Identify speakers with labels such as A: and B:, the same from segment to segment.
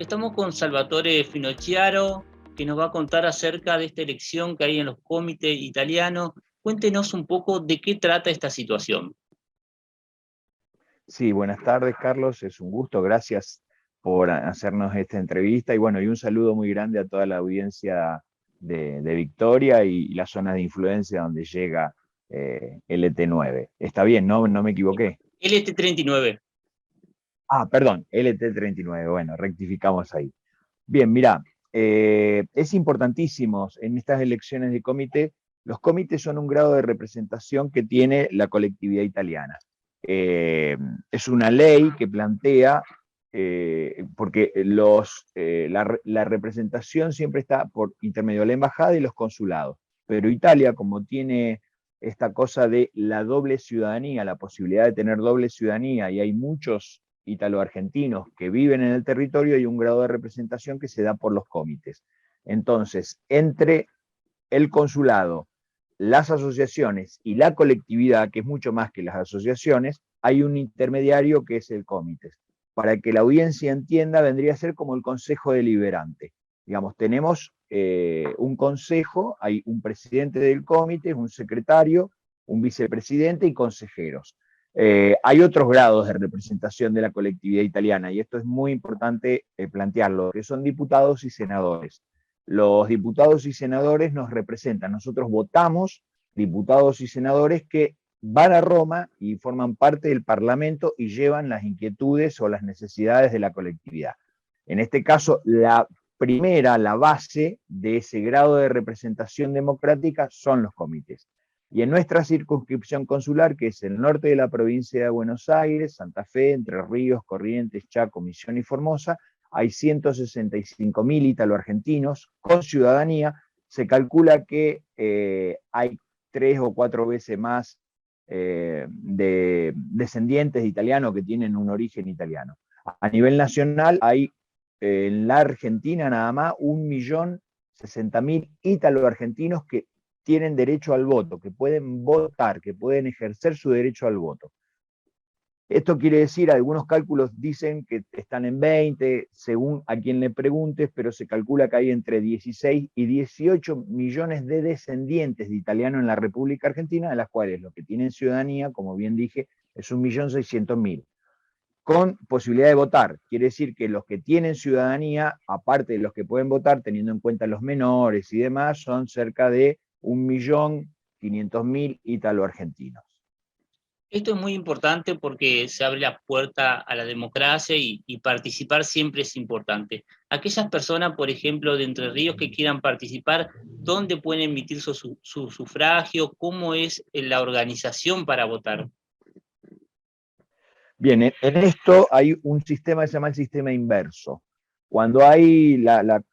A: estamos con Salvatore Finocchiaro, que nos va a contar acerca de esta elección que hay en los comités italianos. Cuéntenos un poco de qué trata esta situación.
B: Sí, buenas tardes, Carlos. Es un gusto. Gracias por hacernos esta entrevista. Y bueno, y un saludo muy grande a toda la audiencia de Victoria y las zonas de influencia donde llega LT9. ¿Está bien? ¿No me equivoqué?
A: LT39.
B: Perdón, LT39. Bueno, rectificamos ahí. Bien, mira, es importantísimo en estas elecciones de comité. Los comités son un grado de representación que tiene la colectividad italiana. Es una ley que plantea, porque la representación siempre está por intermedio de la embajada y los consulados, pero Italia, como tiene esta cosa de la doble ciudadanía, la posibilidad de tener doble ciudadanía, y hay muchos italo-argentinos que viven en el territorio, hay un grado de representación que se da por los comités. Entonces, entre el consulado, las asociaciones y la colectividad, que es mucho más que las asociaciones, hay un intermediario que es el comité. Para que la audiencia entienda, vendría a ser como el consejo deliberante. Digamos, tenemos un consejo, hay un presidente del comité, un secretario, un vicepresidente y consejeros. Hay otros grados de representación de la colectividad italiana, y esto es muy importante plantearlo, que son diputados y senadores. Los diputados y senadores nos representan. Nosotros votamos diputados y senadores que van a Roma y forman parte del Parlamento y llevan las inquietudes o las necesidades de la colectividad. En este caso, la base de ese grado de representación democrática son los comités. Y en nuestra circunscripción consular, que es el norte de la provincia de Buenos Aires, Santa Fe, Entre Ríos, Corrientes, Chaco, Misiones y Formosa, hay 165.000 italo-argentinos con ciudadanía. Se calcula que hay 3 o 4 veces más de descendientes de italianos que tienen un origen italiano. A nivel nacional hay en la Argentina nada más 1.060.000 italo-argentinos que tienen derecho al voto, que pueden votar, que pueden ejercer su derecho al voto. Esto quiere decir, algunos cálculos dicen que están en 20, según a quien le preguntes, pero se calcula que hay entre 16 y 18 millones de descendientes de italianos en la República Argentina, de las cuales los que tienen ciudadanía, como bien dije, es 1.600.000, con posibilidad de votar. Quiere decir que los que tienen ciudadanía, aparte de los que pueden votar, teniendo en cuenta los menores y demás, son cerca de 1.500.000 italo-argentinos.
A: Esto es muy importante porque se abre la puerta a la democracia y participar siempre es importante. Aquellas personas, por ejemplo, de Entre Ríos que quieran participar, ¿dónde pueden emitir su sufragio? ¿Cómo es la organización para votar?
B: Bien, en esto hay un sistema que se llama el sistema inverso. Cuando hay la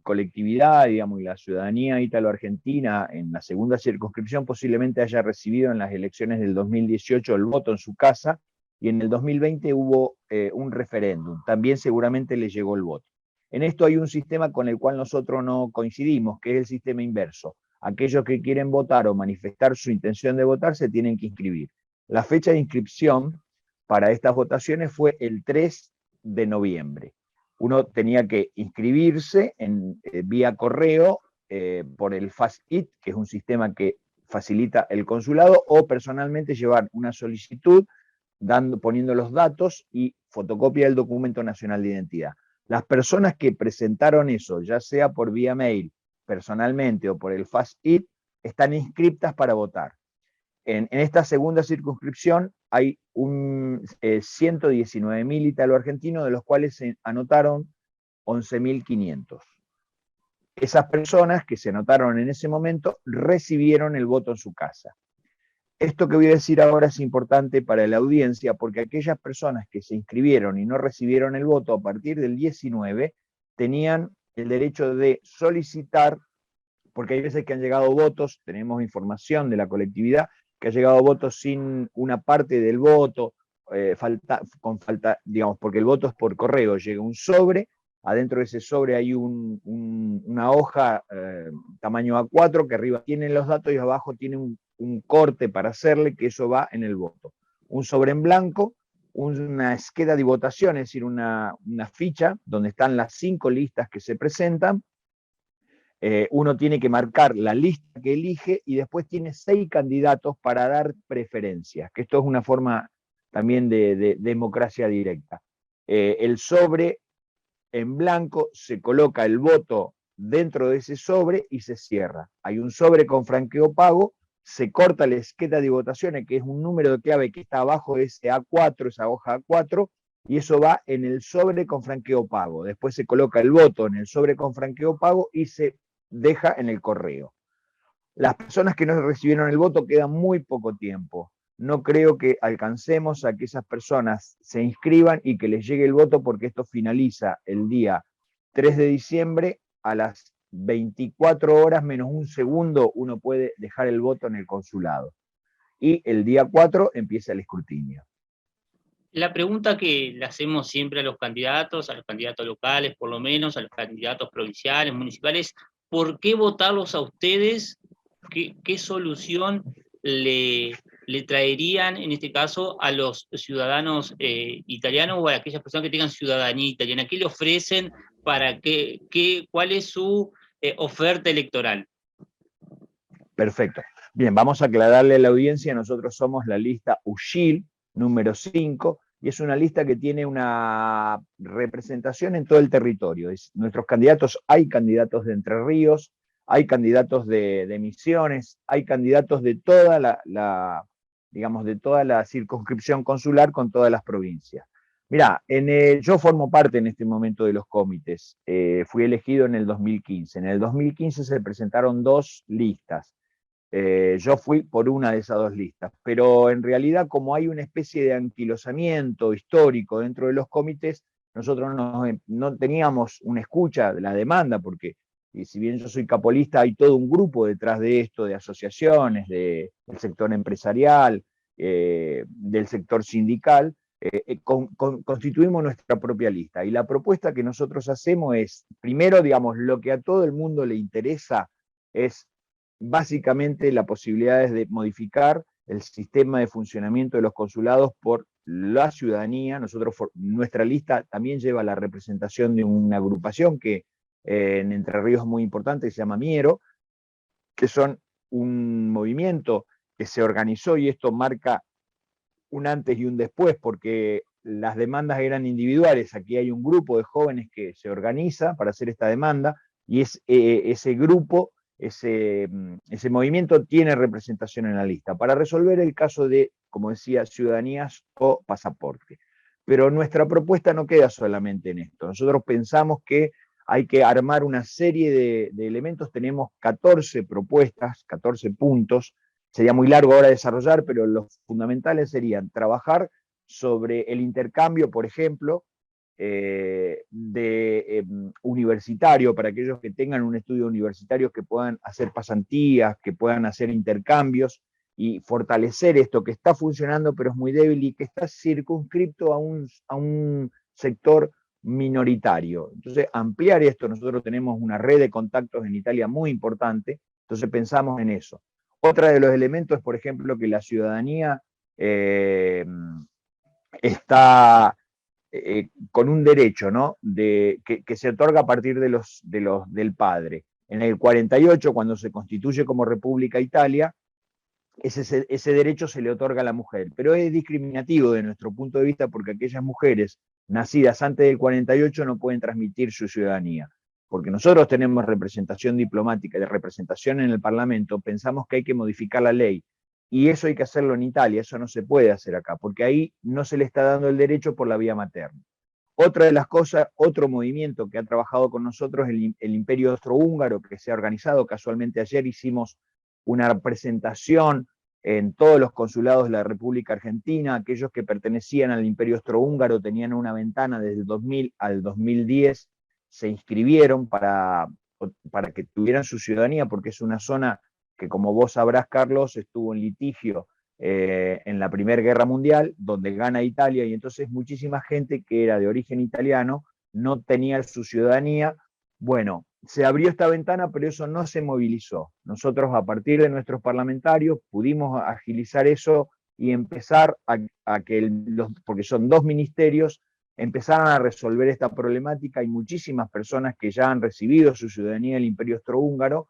B: colectividad, digamos, y la ciudadanía ítalo-argentina en la segunda circunscripción posiblemente haya recibido en las elecciones del 2018 el voto en su casa, y en el 2020 hubo un referéndum, también seguramente le llegó el voto. En esto hay un sistema con el cual nosotros no coincidimos, que es el sistema inverso. Aquellos que quieren votar o manifestar su intención de votar se tienen que inscribir. La fecha de inscripción para estas votaciones fue el 3 de noviembre. Uno tenía que inscribirse vía correo por el FASIT, que es un sistema que facilita el consulado, o personalmente llevar una solicitud poniendo los datos y fotocopia del documento nacional de identidad. Las personas que presentaron eso, ya sea por vía mail, personalmente o por el FASIT, están inscriptas para votar. En esta segunda circunscripción hay 119.000 italo-argentinos, de los cuales se anotaron 11.500. Esas personas que se anotaron en ese momento recibieron el voto en su casa. Esto que voy a decir ahora es importante para la audiencia, porque aquellas personas que se inscribieron y no recibieron el voto a partir del 19 tenían el derecho de solicitar, porque hay veces que han llegado votos, tenemos información de la colectividad, que ha llegado votos sin una parte del voto, digamos, porque el voto es por correo, llega un sobre, adentro de ese sobre hay una hoja tamaño A4, que arriba tiene los datos y abajo tiene un corte para hacerle, que eso va en el voto. Un sobre en blanco, una scheda di votazione, es decir, una ficha donde están las 5 listas que se presentan. Uno tiene que marcar la lista que elige y después tiene 6 candidatos para dar preferencias, que esto es una forma también de democracia directa. El sobre en blanco, se coloca el voto dentro de ese sobre y se cierra. Hay un sobre con franqueo pago, se corta la scheda de votaciones, que es un número de clave que está abajo de ese A4, esa hoja A4, y eso va en el sobre con franqueo pago. Después se coloca el voto en el sobre con franqueo pago y se deja en el correo. Las personas que no recibieron el voto quedan muy poco tiempo. No creo que alcancemos a que esas personas se inscriban y que les llegue el voto, porque esto finaliza el día 3 de diciembre a las 24 horas menos un segundo. Uno puede dejar el voto en el consulado. Y el día 4 empieza el escrutinio.
A: La pregunta que le hacemos siempre a los candidatos locales por lo menos, a los candidatos provinciales, municipales, ¿por qué votarlos a ustedes? ¿Qué solución le traerían, en este caso, a los ciudadanos italianos o a aquellas personas que tengan ciudadanía italiana? ¿Qué le ofrecen? ¿Cuál es su oferta electoral?
B: Perfecto. Bien, vamos a aclararle a la audiencia, nosotros somos la lista USCIL número 5, y es una lista que tiene una representación en todo el territorio. Nuestros candidatos, hay candidatos de Entre Ríos, hay candidatos de Misiones, hay candidatos de toda digamos, de toda la circunscripción consular con todas las provincias. Mirá, yo formo parte en este momento de los comités. Fui elegido en el 2015. En el 2015 se presentaron 2 listas. Yo fui por una de esas 2 listas, pero en realidad, como hay una especie de anquilosamiento histórico dentro de los comités, nosotros no teníamos una escucha de la demanda, porque si bien yo soy capolista, hay todo un grupo detrás de esto, de asociaciones, del sector empresarial, del sector sindical. Constituimos nuestra propia lista, y la propuesta que nosotros hacemos es, primero, digamos, lo que a todo el mundo le interesa es básicamente la posibilidad es de modificar el sistema de funcionamiento de los consulados por la ciudadanía. Nuestra lista también lleva la representación de una agrupación que en Entre Ríos es muy importante, que se llama Miero, que son un movimiento que se organizó, y esto marca un antes y un después, porque las demandas eran individuales. Aquí hay un grupo de jóvenes que se organiza para hacer esta demanda, y ese grupo, ese movimiento tiene representación en la lista para resolver el caso de, como decía, ciudadanías o pasaporte. Pero nuestra propuesta no queda solamente en esto. Nosotros pensamos que hay que armar una serie de elementos. Tenemos 14 propuestas, 14 puntos. Sería muy largo ahora desarrollar, pero los fundamentales serían trabajar sobre el intercambio, por ejemplo, universitario, para aquellos que tengan un estudio universitario, que puedan hacer pasantías, que puedan hacer intercambios, y fortalecer esto que está funcionando pero es muy débil y que está circunscripto a un sector minoritario. Entonces, ampliar esto. Nosotros tenemos una red de contactos en Italia muy importante, entonces pensamos en eso. Otra de los elementos es, por ejemplo, que la ciudadanía está con un derecho, ¿no? Que se otorga a partir del padre. En el 48, cuando se constituye como República Italia, ese derecho se le otorga a la mujer, pero es discriminativo de nuestro punto de vista, porque aquellas mujeres nacidas antes del 48 no pueden transmitir su ciudadanía. Porque nosotros tenemos representación diplomática, de representación en el Parlamento, pensamos que hay que modificar la ley, y eso hay que hacerlo en Italia. Eso no se puede hacer acá, porque ahí no se le está dando el derecho por la vía materna. Otra de las cosas, otro movimiento que ha trabajado con nosotros, el Imperio Austrohúngaro, que se ha organizado. Casualmente ayer hicimos una presentación en todos los consulados de la República Argentina. Aquellos que pertenecían al Imperio Austrohúngaro tenían una ventana desde el 2000 al 2010, se inscribieron para que tuvieran su ciudadanía, porque es una zona que, como vos sabrás, Carlos, estuvo en litigio en la Primera Guerra Mundial, donde gana Italia, y entonces muchísima gente que era de origen italiano no tenía su ciudadanía. Bueno, se abrió esta ventana, pero eso no se movilizó. Nosotros, a partir de nuestros parlamentarios, pudimos agilizar eso, y empezar a que, porque son dos ministerios, empezaran a resolver esta problemática. Hay muchísimas personas que ya han recibido su ciudadanía del Imperio Austrohúngaro.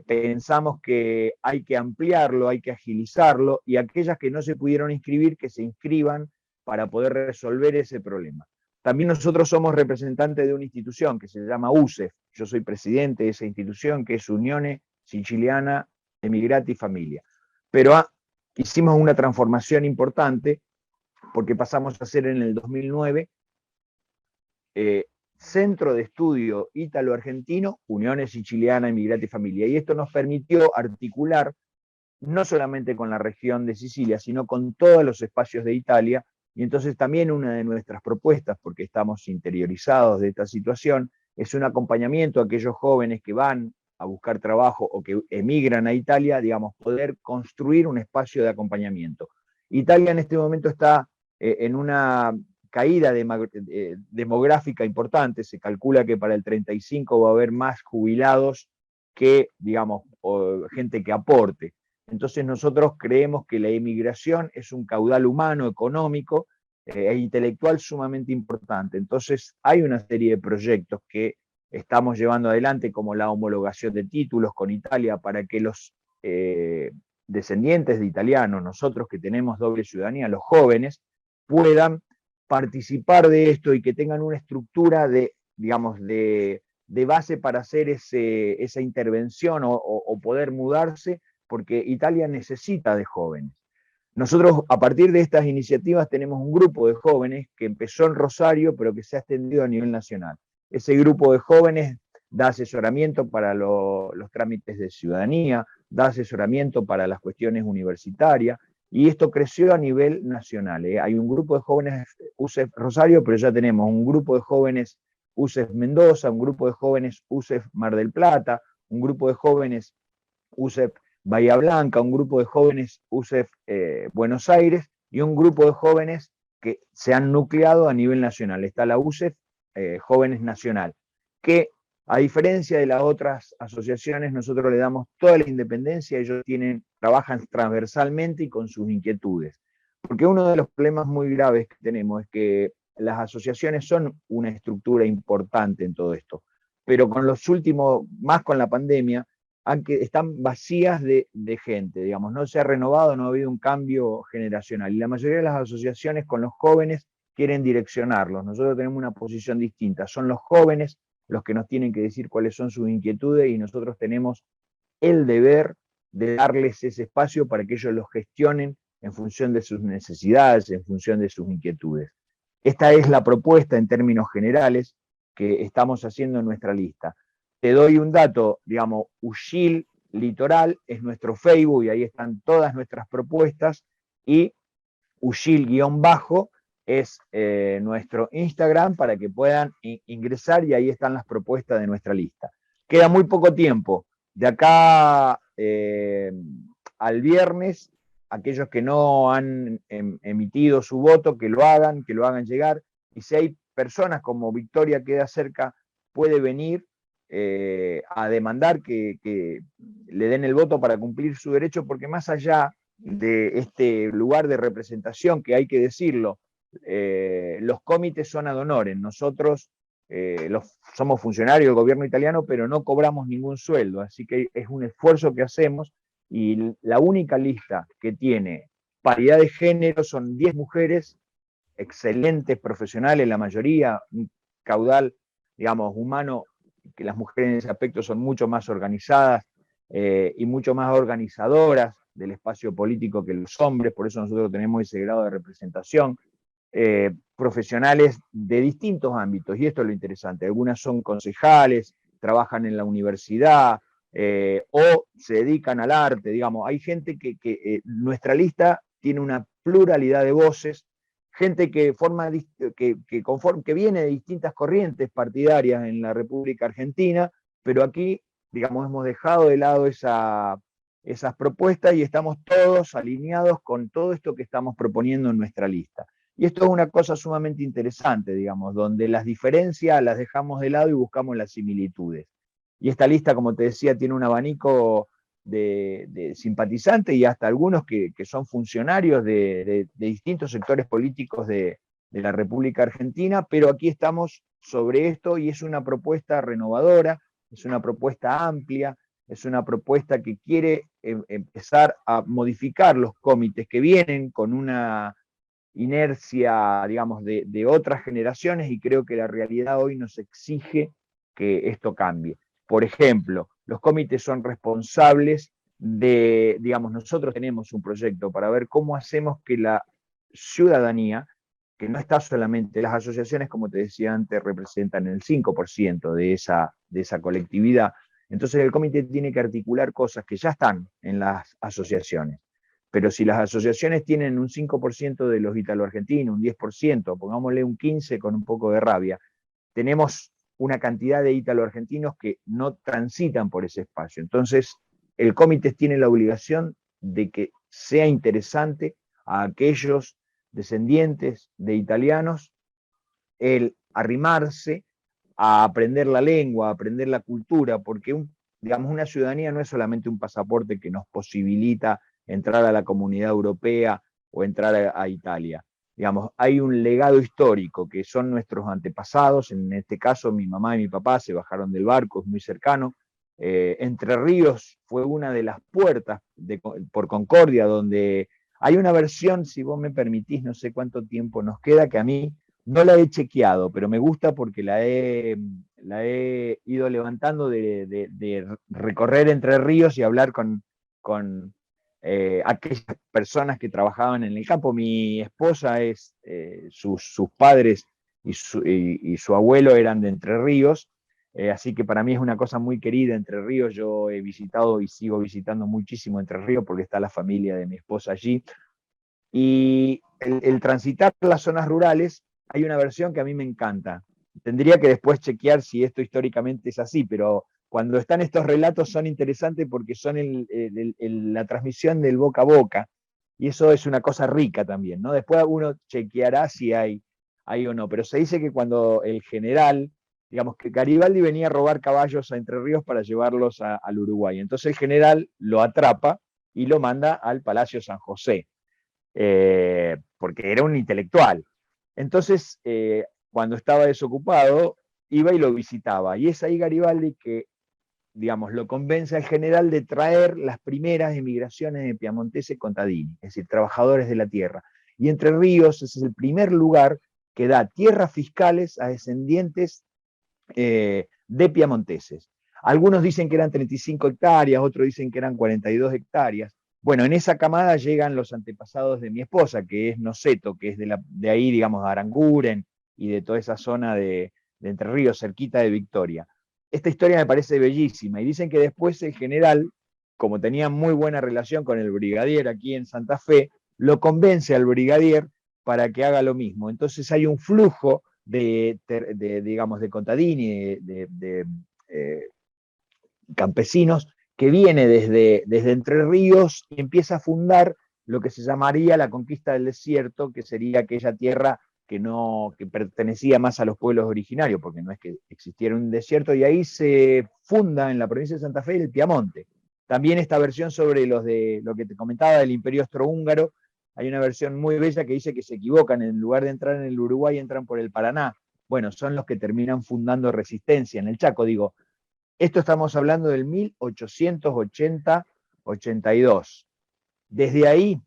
B: Pensamos que hay que ampliarlo, hay que agilizarlo, y aquellas que no se pudieron inscribir, que se inscriban para poder resolver ese problema. También nosotros somos representantes de una institución que se llama USEF. Yo soy presidente de esa institución, que es Unione Siciliana Emigrati Familia. Pero hicimos una transformación importante, porque pasamos a ser en el 2009 Centro de Estudio Ítalo-Argentino, Unione Siciliana Emigrati Familia. Y esto nos permitió articular no solamente con la región de Sicilia, sino con todos los espacios de Italia. Y entonces también una de nuestras propuestas, porque estamos interiorizados de esta situación, es un acompañamiento a aquellos jóvenes que van a buscar trabajo o que emigran a Italia, digamos, poder construir un espacio de acompañamiento. Italia en este momento está en una caída demográfica importante. Se calcula que para el 35 va a haber más jubilados que, digamos, gente que aporte. Entonces nosotros creemos que la emigración es un caudal humano, económico e intelectual sumamente importante. Entonces hay una serie de proyectos que estamos llevando adelante, como la homologación de títulos con Italia, para que los descendientes de italianos, nosotros que tenemos doble ciudadanía, los jóvenes, puedan participar de esto y que tengan una estructura digamos, de base para hacer esa intervención o poder mudarse, porque Italia necesita de jóvenes. Nosotros, a partir de estas iniciativas, tenemos un grupo de jóvenes que empezó en Rosario, pero que se ha extendido a nivel nacional. Ese grupo de jóvenes da asesoramiento para los trámites de ciudadanía, da asesoramiento para las cuestiones universitarias, y esto creció a nivel nacional. Hay un grupo de jóvenes USEF Rosario, pero ya tenemos un grupo de jóvenes USEF Mendoza, un grupo de jóvenes USEF Mar del Plata, un grupo de jóvenes USEF Bahía Blanca, un grupo de jóvenes USEF Buenos Aires, y un grupo de jóvenes que se han nucleado a nivel nacional. Está la USEF Jóvenes Nacional, que a diferencia de las otras asociaciones, nosotros le damos toda la independencia. Ellos trabajan transversalmente y con sus inquietudes. Porque uno de los problemas muy graves que tenemos es que las asociaciones son una estructura importante en todo esto, pero con los últimos, más con la pandemia, están vacías de gente, digamos, no se ha renovado, no ha habido un cambio generacional, y la mayoría de las asociaciones con los jóvenes quieren direccionarlos. Nosotros tenemos una posición distinta, son los jóvenes los que nos tienen que decir cuáles son sus inquietudes, y nosotros tenemos el deber de darles ese espacio para que ellos los gestionen en función de sus necesidades, en función de sus inquietudes. Esta es la propuesta en términos generales que estamos haciendo en nuestra lista. Te doy un dato, digamos, USCIL Litoral es nuestro Facebook y ahí están todas nuestras propuestas, y USCIL_ es nuestro Instagram para que puedan ingresar, y ahí están las propuestas de nuestra lista. Queda muy poco tiempo. De acá al viernes, aquellos que no han emitido su voto, que lo hagan llegar, y si hay personas como Victoria queda cerca, puede venir a demandar que le den el voto para cumplir su derecho, porque más allá de este lugar de representación, que hay que decirlo, los comités son ad honorem. Nosotros somos funcionarios del gobierno italiano, pero no cobramos ningún sueldo, así que es un esfuerzo que hacemos, y la única lista que tiene paridad de género son 10 mujeres, excelentes profesionales, la mayoría, un caudal, digamos, humano, que las mujeres en ese aspecto son mucho más organizadas y mucho más organizadoras del espacio político que los hombres, por eso nosotros tenemos ese grado de representación. Profesionales de distintos ámbitos, y esto es lo interesante. Algunas son concejales, trabajan en la universidad o se dedican al arte, digamos. Hay gente que nuestra lista tiene una pluralidad de voces, gente que viene de distintas corrientes partidarias en la República Argentina, pero aquí, digamos, hemos dejado de lado esas propuestas y estamos todos alineados con todo esto que estamos proponiendo en nuestra lista. Y esto es una cosa sumamente interesante, digamos, donde las diferencias las dejamos de lado y buscamos las similitudes. Y esta lista, como te decía, tiene un abanico de simpatizantes y hasta algunos que son funcionarios de distintos sectores políticos de la República Argentina, pero aquí estamos sobre esto y es una propuesta renovadora, es una propuesta amplia, es una propuesta que quiere empezar a modificar los comités que vienen con una inercia, digamos, de otras generaciones, y creo que la realidad hoy nos exige que esto cambie. Por ejemplo, los comités son responsables de, digamos, nosotros tenemos un proyecto para ver cómo hacemos que la ciudadanía, que no está solamente, las asociaciones, como te decía antes, representan el 5% de esa colectividad. Entonces el comité tiene que articular cosas que ya están en las asociaciones. Pero si las asociaciones tienen un 5% de los italoargentinos, un 10%, pongámosle un 15% con un poco de rabia, tenemos una cantidad de italoargentinos que no transitan por ese espacio. Entonces, el comité tiene la obligación de que sea interesante a aquellos descendientes de italianos el arrimarse a aprender la lengua, a aprender la cultura, porque digamos, una ciudadanía no es solamente un pasaporte que nos posibilita entrar a la Comunidad Europea o entrar a Italia. Digamos, hay un legado histórico que son nuestros antepasados, en este caso mi mamá y mi papá se bajaron del barco, es muy cercano. Entre Ríos fue una de las puertas por Concordia, donde hay una versión, si vos me permitís, no sé cuánto tiempo nos queda, que a mí no la he chequeado, pero me gusta porque la he ido levantando de recorrer Entre Ríos y hablar con aquellas personas que trabajaban en el campo. Mi esposa sus padres y su abuelo eran de Entre Ríos, así que para mí es una cosa muy querida Entre Ríos. Yo he visitado y sigo visitando muchísimo Entre Ríos porque está la familia de mi esposa allí. Y el transitar las zonas rurales, hay una versión que a mí me encanta. Tendría que después chequear si esto históricamente es así, pero cuando están estos relatos son interesantes porque son la transmisión del boca a boca, y eso es una cosa rica también, ¿no? Después uno chequeará si hay o no, pero se dice que cuando el general, digamos que Garibaldi venía a robar caballos a Entre Ríos para llevarlos al Uruguay, entonces el general lo atrapa y lo manda al Palacio San José, porque era un intelectual. Entonces, cuando estaba desocupado, iba y lo visitaba. Y es ahí Garibaldi que, digamos, lo convence al general de traer las primeras emigraciones de piamonteses contadini, es decir, trabajadores de la tierra. Y Entre Ríos ese es el primer lugar que da tierras fiscales a descendientes de piamonteses. Algunos dicen que eran 35 hectáreas, otros dicen que eran 42 hectáreas. Bueno, en esa camada llegan los antepasados de mi esposa, que es Noceto, que es de ahí, digamos, de Aranguren y de toda esa zona de Entre Ríos, cerquita de Victoria. Esta historia me parece bellísima, y dicen que después el general, como tenía muy buena relación con el brigadier aquí en Santa Fe, lo convence al brigadier para que haga lo mismo. Entonces hay un flujo digamos, de contadini, campesinos, que viene desde Entre Ríos y empieza a fundar lo que se llamaría la conquista del desierto, que sería aquella tierra que pertenecía más a los pueblos originarios, porque no es que existiera un desierto, y ahí se funda en la provincia de Santa Fe el Piamonte. También esta versión sobre lo que te comentaba del Imperio Austrohúngaro, hay una versión muy bella que dice que se equivocan, en lugar de entrar en el Uruguay entran por el Paraná. Bueno, son los que terminan fundando Resistencia en el Chaco. Digo, esto estamos hablando del 1880-82. Desde ahí,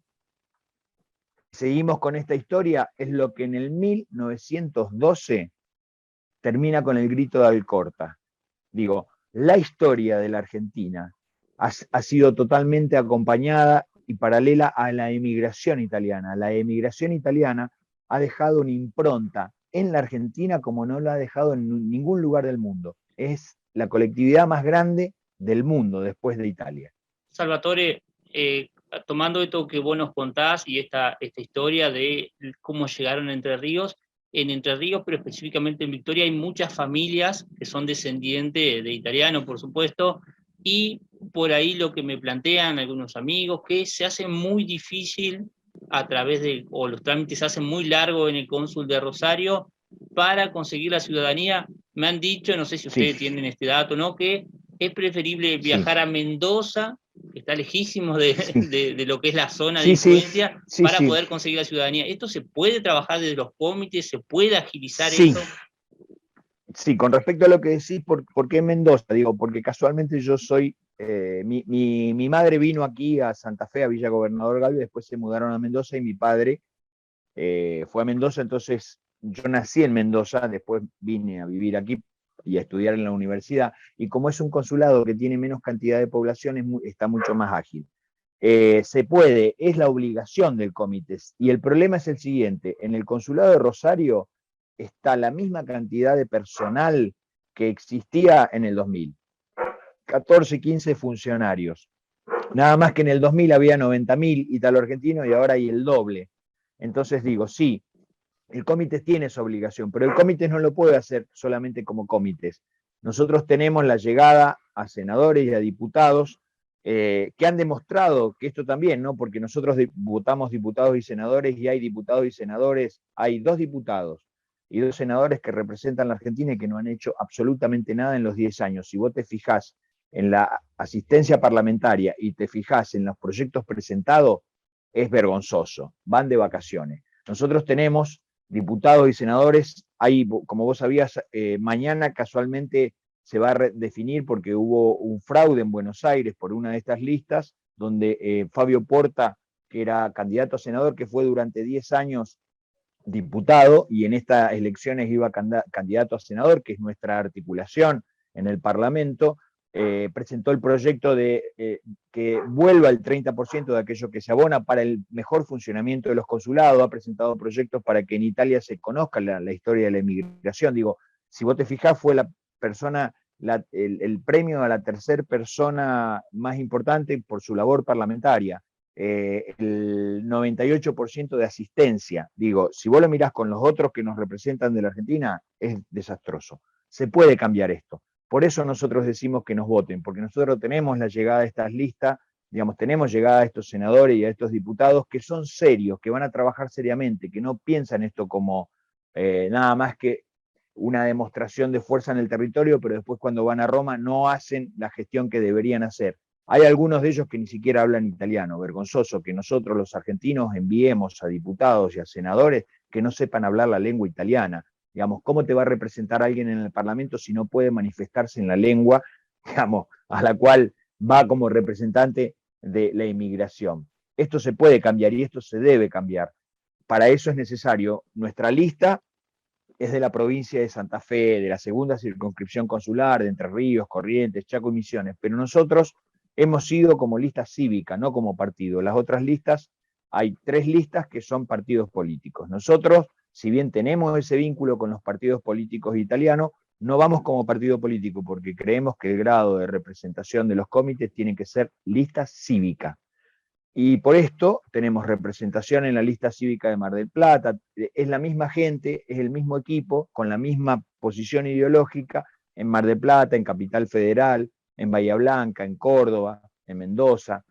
B: seguimos con esta historia, es lo que en el 1912 termina con el grito de Alcorta. Digo, la historia de la Argentina ha sido totalmente acompañada y paralela a la emigración italiana. La emigración italiana ha dejado una impronta en la Argentina como no la ha dejado en ningún lugar del mundo. Es la colectividad más grande del mundo después de Italia.
A: Salvatore, tomando esto que vos nos contás y esta historia de cómo llegaron a Entre Ríos, en Entre Ríos, pero específicamente en Victoria, hay muchas familias que son descendientes de italianos, por supuesto, y por ahí lo que me plantean algunos amigos, que se hace muy difícil o los trámites se hacen muy largos en el cónsul de Rosario para conseguir la ciudadanía. Me han dicho, no sé si ustedes tienen este dato, ¿no?, que es preferible viajar a Mendoza que está lejísimo de,
B: Sí,
A: de lo que es la zona de
B: sí, sí,
A: influencia,
B: sí,
A: para
B: sí,
A: poder conseguir la ciudadanía. ¿Esto se puede trabajar desde los comités? ¿Se puede agilizar
B: sí,
A: eso?
B: sí, con respecto a lo que decís, ¿por qué Mendoza? Digo, porque casualmente yo soy, mi madre vino aquí a Santa Fe, a Villa Gobernador Galvez, después se mudaron a Mendoza y mi padre fue a Mendoza, entonces yo nací en Mendoza, después vine a vivir aquí y a estudiar en la universidad, y como es un consulado que tiene menos cantidad de población, está mucho más ágil. Se puede, es la obligación del comité. Y el problema es el siguiente, en el consulado de Rosario está la misma cantidad de personal que existía en el 2000, 14, 15 funcionarios. Nada más que en el 2000 había 90.000 italo-argentinos y ahora hay el doble. Entonces digo, sí, el comité tiene esa obligación, pero el comité no lo puede hacer solamente como comités. Nosotros tenemos la llegada a senadores y a diputados que han demostrado que esto también, ¿no? Porque nosotros votamos diputados y senadores y hay diputados y senadores, hay 2 diputados y 2 senadores que representan la Argentina y que no han hecho absolutamente nada en los 10 años. Si vos te fijás en la asistencia parlamentaria y te fijás en los proyectos presentados, es vergonzoso, van de vacaciones. Nosotros tenemos diputados y senadores, hay, como vos sabías, mañana casualmente se va a definir porque hubo un fraude en Buenos Aires por una de estas listas, donde Fabio Porta, que era candidato a senador, que fue durante 10 años diputado y en estas elecciones iba candidato a senador, que es nuestra articulación en el Parlamento, presentó el proyecto de que vuelva el 30% de aquello que se abona para el mejor funcionamiento de los consulados, ha presentado proyectos para que en Italia se conozca la historia de la inmigración. Digo, si vos te fijás, fue la persona, el premio a la tercera persona más importante por su labor parlamentaria. El 98% de asistencia. Digo, si vos lo mirás con los otros que nos representan de la Argentina, es desastroso. Se puede cambiar esto. Por eso nosotros decimos que nos voten, porque nosotros tenemos la llegada de estas listas, digamos, tenemos llegada a estos senadores y a estos diputados que son serios, que van a trabajar seriamente, que no piensan esto como nada más que una demostración de fuerza en el territorio, pero después cuando van a Roma no hacen la gestión que deberían hacer. Hay algunos de ellos que ni siquiera hablan italiano, vergonzoso que nosotros los argentinos enviemos a diputados y a senadores que no sepan hablar la lengua italiana. Digamos, ¿cómo te va a representar alguien en el Parlamento si no puede manifestarse en la lengua, digamos, a la cual va como representante de la inmigración? Esto se puede cambiar y esto se debe cambiar. Para eso es necesario nuestra lista es de la provincia de Santa Fe, de la segunda circunscripción consular, de Entre Ríos, Corrientes, Chaco y Misiones, pero nosotros hemos sido como lista cívica, no como partido. Las otras listas, hay 3 listas que son partidos políticos. Nosotros, si bien tenemos ese vínculo con los partidos políticos italianos, no vamos como partido político porque creemos que el grado de representación de los comités tiene que ser lista cívica. Y por esto tenemos representación en la lista cívica de Mar del Plata, es la misma gente, es el mismo equipo, con la misma posición ideológica en Mar del Plata, en Capital Federal, en Bahía Blanca, en Córdoba, en Mendoza,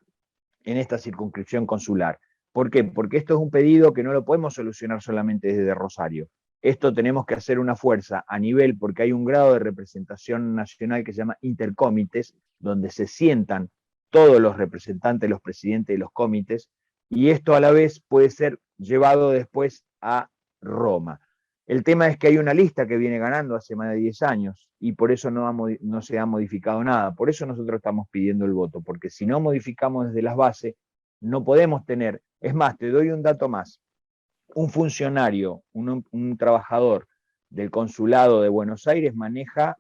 B: en esta circunscripción consular. ¿Por qué? Porque esto es un pedido que no lo podemos solucionar solamente desde Rosario. Esto tenemos que hacer una fuerza a nivel, porque hay un grado de representación nacional que se llama intercomites, donde se sientan todos los representantes, los presidentes de los comités, y esto a la vez puede ser llevado después a Roma. El tema es que hay una lista que viene ganando hace más de 10 años y por eso no se ha modificado nada. Por eso nosotros estamos pidiendo el voto, porque si no modificamos desde las bases, no podemos tener. Es más, te doy un dato más. Un funcionario, un trabajador del consulado de Buenos Aires maneja,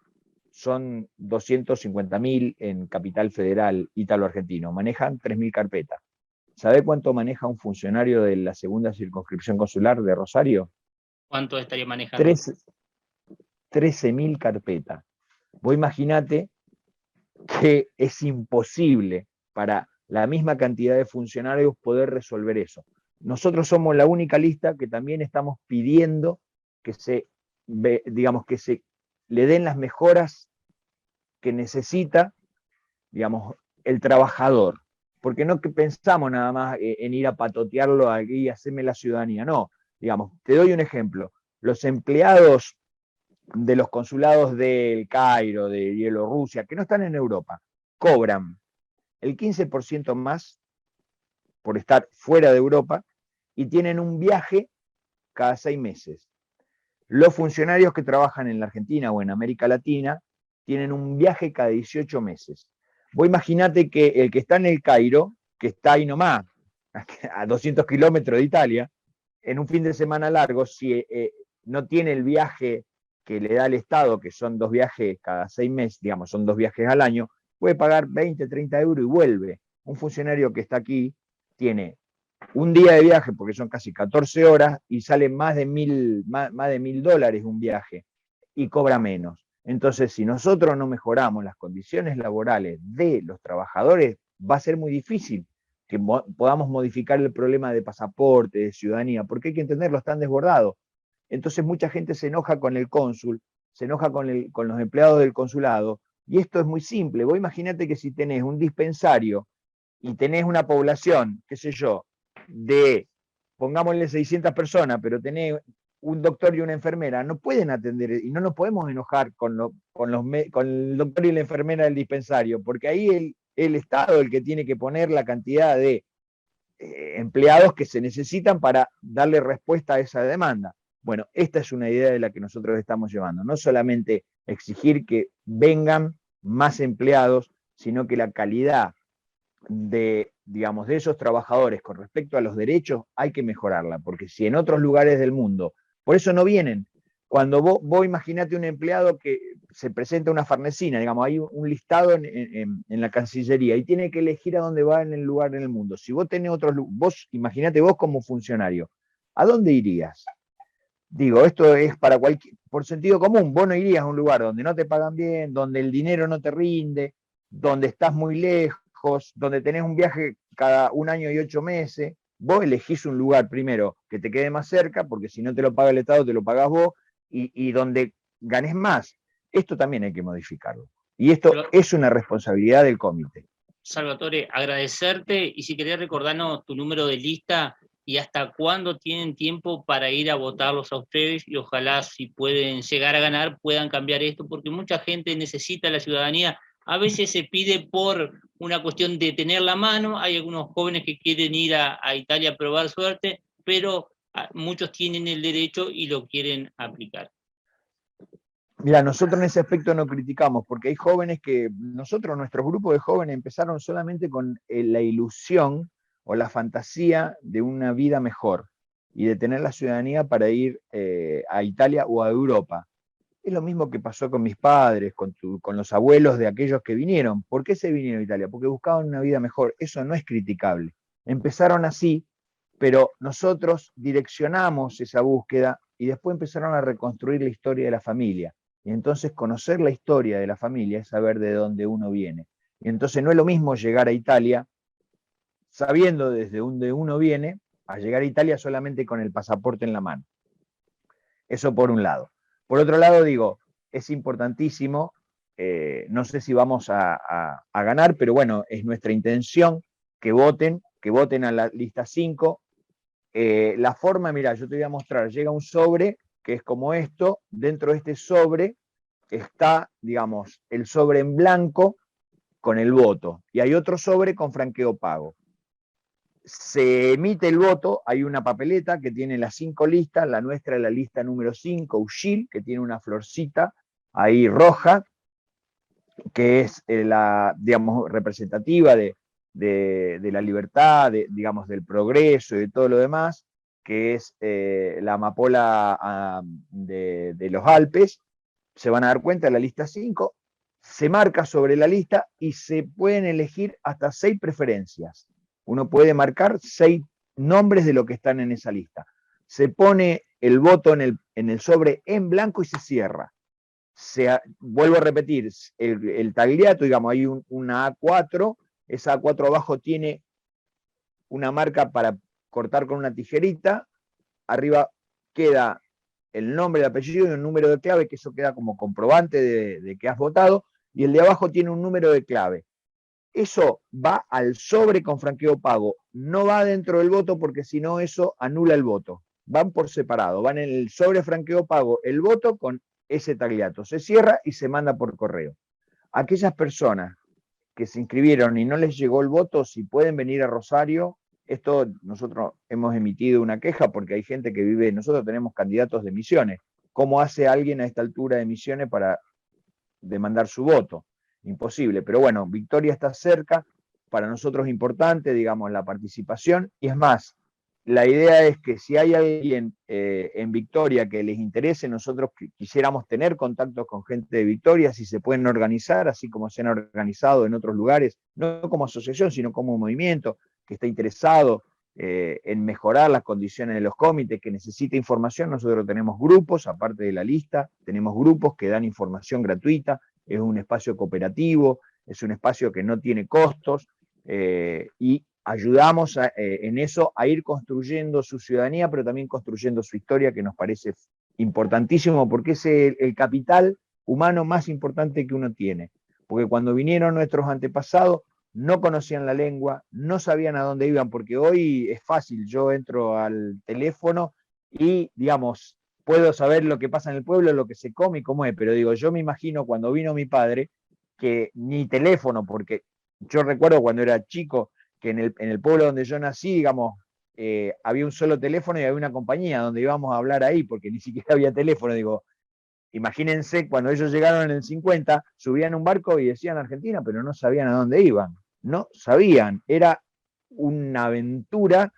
B: son 250.000 en Capital Federal, ítalo-argentino, manejan 3.000 carpetas. ¿Sabe cuánto maneja un funcionario de la segunda circunscripción consular de Rosario?
A: ¿Cuánto estaría manejando?
B: 13.000 carpetas. Vos imaginate que es imposible para la misma cantidad de funcionarios poder resolver eso. Nosotros somos la única lista que también estamos pidiendo que digamos, que se le den las mejoras que necesita, digamos, el trabajador. Porque no que pensamos nada más en ir a patotearlo aquí y hacerme la ciudadanía, no. Digamos, te doy un ejemplo. Los empleados de los consulados del Cairo, de Bielorrusia, que no están en Europa, cobran el 15% más por estar fuera de Europa y tienen un viaje cada 6 meses. Los funcionarios que trabajan en la Argentina o en América Latina tienen un viaje cada 18 meses. Vos imaginate que el que está en el Cairo, que está ahí nomás, a 200 kilómetros de Italia, en un fin de semana largo, si no tiene el viaje que le da el Estado, que son 2 viajes cada 6 meses, digamos, son 2 viajes al año, puede pagar 20, 30 euros y vuelve. Un funcionario que está aquí tiene un día de viaje, porque son casi 14 horas, y sale más de $1.000 un viaje, y cobra menos. Entonces, si nosotros no mejoramos las condiciones laborales de los trabajadores, va a ser muy difícil que podamos modificar el problema de pasaporte, de ciudadanía, porque hay que entenderlo, están desbordados. Entonces mucha gente se enoja con el cónsul, se enoja con los empleados del consulado, y esto es muy simple. Vos imaginate que si tenés un dispensario y tenés una población, qué sé yo, de, pongámosle 600 personas, pero tenés un doctor y una enfermera, no pueden atender, y no nos podemos enojar con el doctor y la enfermera del dispensario, porque ahí el Estado es el que tiene que poner la cantidad de empleados que se necesitan para darle respuesta a esa demanda. Bueno, esta es una idea de la que nosotros estamos llevando, no solamente exigir que vengan más empleados, sino que la calidad de, digamos, de esos trabajadores con respecto a los derechos hay que mejorarla, porque si en otros lugares del mundo, por eso no vienen. Cuando vos imaginate un empleado que se presenta a una farnesina, digamos, hay un listado en la Cancillería y tiene que elegir a dónde va en el lugar en el mundo. Si vos tenés otros, vos imaginate vos como funcionario, ¿a dónde irías? Digo, esto es para cualquier, por sentido común, vos no irías a un lugar donde no te pagan bien, donde el dinero no te rinde, donde estás muy lejos, donde tenés un viaje cada 1 año y 8 meses. Vos elegís un lugar primero que te quede más cerca, porque si no te lo paga el Estado, te lo pagás vos, y donde ganes más. Esto también hay que modificarlo. Y esto es una responsabilidad del comité.
A: Salvatore, agradecerte, y si querés recordarnos tu número de lista y hasta cuándo tienen tiempo para ir a votarlos a ustedes, y ojalá, si pueden llegar a ganar, puedan cambiar esto, porque mucha gente necesita la ciudadanía. A veces se pide por una cuestión de tener la mano, hay algunos jóvenes que quieren ir a Italia a probar suerte, pero muchos tienen el derecho y lo quieren aplicar.
B: Mira, nosotros en ese aspecto no criticamos, porque hay jóvenes que, nuestro grupo de jóvenes empezaron solamente con la ilusión o la fantasía de una vida mejor y de tener la ciudadanía para ir a Italia o a Europa. Es lo mismo que pasó con mis padres, con los abuelos de aquellos que vinieron. ¿Por qué se vinieron a Italia? Porque buscaban una vida mejor. Eso no es criticable. Empezaron así, pero nosotros direccionamos esa búsqueda y después empezaron a reconstruir la historia de la familia. Y entonces conocer la historia de la familia es saber de dónde uno viene. Y entonces no es lo mismo llegar a Italia sabiendo desde dónde uno viene, a llegar a Italia solamente con el pasaporte en la mano. Eso por un lado. Por otro lado, digo, es importantísimo, no sé si vamos a ganar, pero bueno, es nuestra intención que voten a la lista 5. La forma, mira, yo te voy a mostrar, llega un sobre que es como esto, dentro de este sobre está, digamos, el sobre en blanco con el voto, y hay otro sobre con franqueo pago. Se emite el voto, hay una papeleta que tiene las 5 listas, la nuestra es la lista número 5, Ushil, que tiene una florcita ahí roja, que es la, digamos, representativa de la libertad, digamos, del progreso y de todo lo demás, que es la amapola de los Alpes. Se van a dar cuenta de la lista 5, se marca sobre la lista y se pueden elegir hasta 6 preferencias. Uno puede marcar 6 nombres de lo que están en esa lista. Se pone el voto en el sobre en blanco y se cierra. Vuelvo a repetir, el tagliato, digamos, hay una A4, esa A4 abajo tiene una marca para cortar con una tijerita, arriba queda el nombre, el apellido y un número de clave, que eso queda como comprobante de que has votado, y el de abajo tiene un número de clave. Eso va al sobre con franqueo pago, no va dentro del voto porque si no eso anula el voto. Van por separado, van en el sobre franqueo pago el voto con ese tagliato. Se cierra y se manda por correo. Aquellas personas que se inscribieron y no les llegó el voto, si pueden venir a Rosario. Esto nosotros hemos emitido una queja porque hay gente que vive, nosotros tenemos candidatos de Misiones. ¿Cómo hace alguien a esta altura de Misiones para demandar su voto? Imposible. Pero bueno, Victoria está cerca, para nosotros es importante, digamos, la participación. Y es más, la idea es que si hay alguien en Victoria que les interese, nosotros quisiéramos tener contactos con gente de Victoria, si se pueden organizar, así como se han organizado en otros lugares, no como asociación, sino como movimiento que está interesado en mejorar las condiciones de los comités, que necesita información. Nosotros tenemos grupos, aparte de la lista, tenemos grupos que dan información gratuita, es un espacio cooperativo, es un espacio que no tiene costos, y ayudamos en eso a ir construyendo su ciudadanía, pero también construyendo su historia, que nos parece importantísimo, porque es el capital humano más importante que uno tiene. Porque cuando vinieron nuestros antepasados, no conocían la lengua, no sabían a dónde iban, porque hoy es fácil, yo entro al teléfono y, digamos, puedo saber lo que pasa en el pueblo, lo que se come y cómo es, pero digo, yo me imagino cuando vino mi padre, que ni teléfono, porque yo recuerdo cuando era chico, que en el pueblo donde yo nací, digamos, había un solo teléfono y había una compañía donde íbamos a hablar ahí, porque ni siquiera había teléfono. Digo, imagínense, cuando ellos llegaron en el 50, subían a un barco y decían Argentina, pero no sabían a dónde iban. No sabían, era una aventura,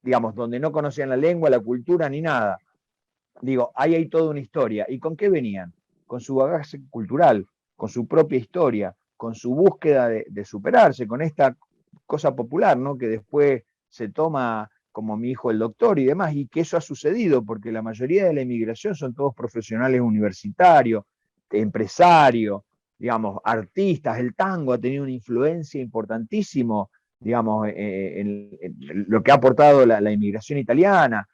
B: digamos, donde no conocían la lengua, la cultura, ni nada. Digo, ahí hay toda una historia. ¿Y con qué venían? Con su bagaje cultural, con su propia historia, con su búsqueda de superarse, con esta cosa popular, ¿no? Que después se toma como mi hijo el doctor y demás, y que eso ha sucedido, porque la mayoría de la inmigración son todos profesionales universitarios, empresarios, digamos, artistas. El tango ha tenido una influencia importantísima, digamos, en lo que ha aportado la inmigración italiana.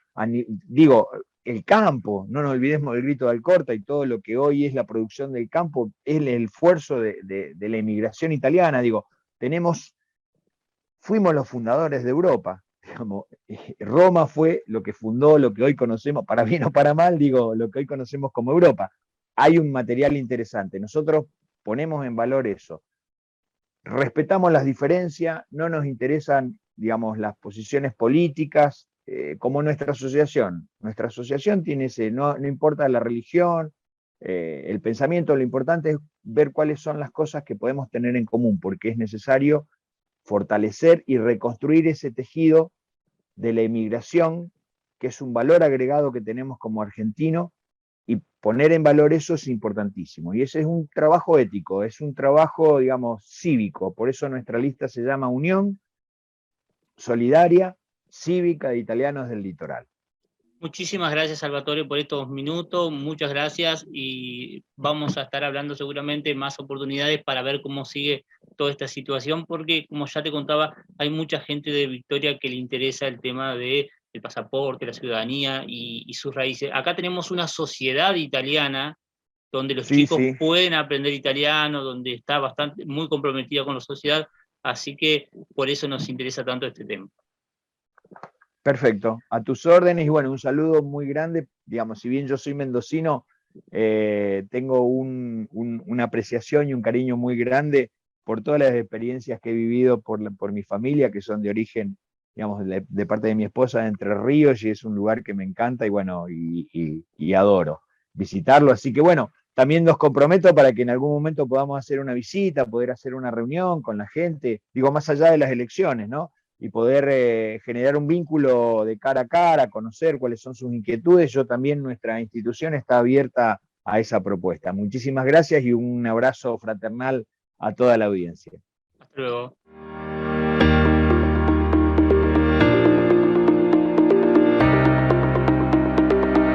B: Digo, el campo, no nos olvidemos del grito de Alcorta y todo lo que hoy es la producción del campo, es el esfuerzo de la inmigración italiana. Digo, fuimos los fundadores de Europa. Digamos, Roma fue lo que fundó lo que hoy conocemos, para bien o para mal, digo, lo que hoy conocemos como Europa. Hay un material interesante. Nosotros ponemos en valor eso. Respetamos las diferencias, no nos interesan, digamos, las posiciones políticas, como nuestra asociación. Nuestra asociación tiene ese, no importa la religión, el pensamiento, lo importante es ver cuáles son las cosas que podemos tener en común, porque es necesario fortalecer y reconstruir ese tejido de la inmigración, que es un valor agregado que tenemos como argentino, y poner en valor eso es importantísimo. Y ese es un trabajo ético, es un trabajo, digamos, cívico. Por eso nuestra lista se llama Unión Solidaria Cívica de Italianos del Litoral.
A: Muchísimas gracias, Salvatore, por estos minutos. Muchas gracias y vamos a estar hablando seguramente más oportunidades para ver cómo sigue toda esta situación, porque como ya te contaba, hay mucha gente de Victoria que le interesa el tema del pasaporte, la ciudadanía y sus raíces. Acá tenemos una sociedad italiana donde los chicos pueden aprender italiano, donde está muy comprometida con la sociedad, así que por eso nos interesa tanto este tema.
B: Perfecto, a tus órdenes y bueno, un saludo muy grande. Digamos, si bien yo soy mendocino, tengo una apreciación y un cariño muy grande por todas las experiencias que he vivido por mi familia, que son de origen, digamos, de parte de mi esposa, de Entre Ríos, y es un lugar que me encanta y bueno, y adoro visitarlo. Así que bueno, también nos comprometo para que en algún momento podamos hacer una visita, poder hacer una reunión con la gente, digo, más allá de las elecciones, ¿no? Y poder generar un vínculo de cara a cara, conocer cuáles son sus inquietudes. Yo también, nuestra institución está abierta a esa propuesta. Muchísimas gracias y un abrazo fraternal a toda la audiencia.
A: Hasta luego.